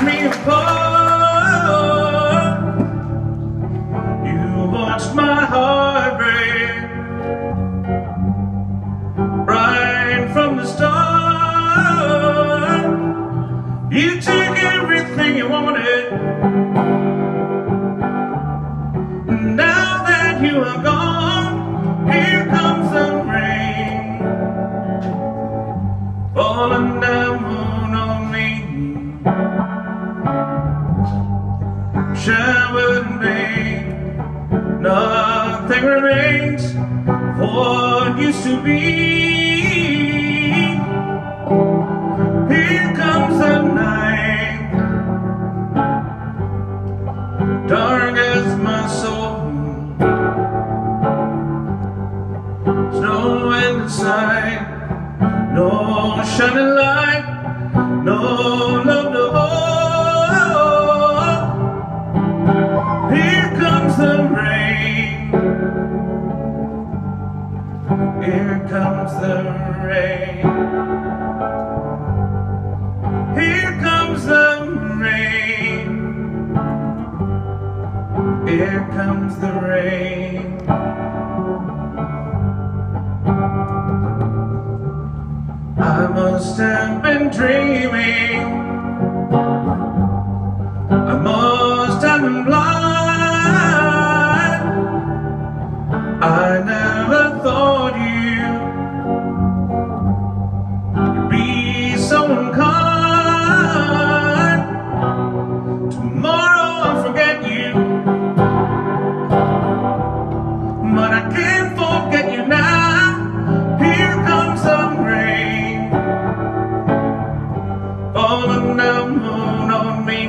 me apart. You watched my heart break right from the start. You took everything you wanted. Now that you are gone, here comes the rain, falling down on me. Showered me, nothing remains for what used to be. Here comes the night, dark as my soul. Snow inside, no shining light, no love to hold. Here comes the rain, here comes the rain, here comes the rain, here comes the rain. I must have been dreaming, I must have been blind. I never thought you'd be so unkind. Tomorrow I'll forget you, but I can't forget you now. Here comes the rain, falling down on me.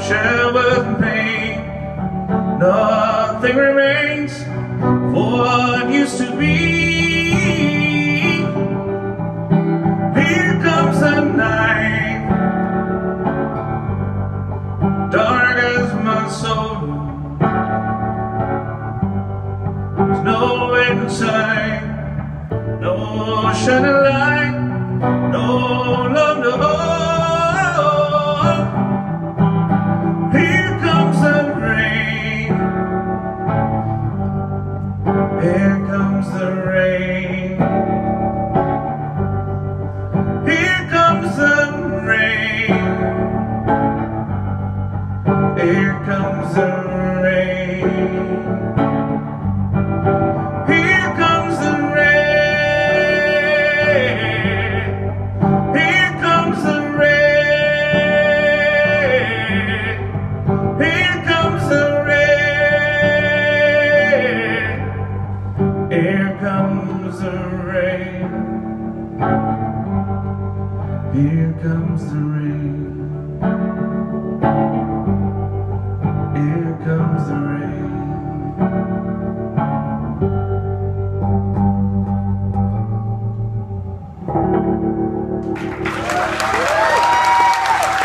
Share with me, nothing remains for what used to be. Here comes the night, dark as my soul. There's no inside, no shining light, no love to hold. Here comes the rain, here comes the rain, here comes the rain, here comes the rain. Here comes the rain, here comes the rain, here comes the rain, here comes the rain, here comes the rain.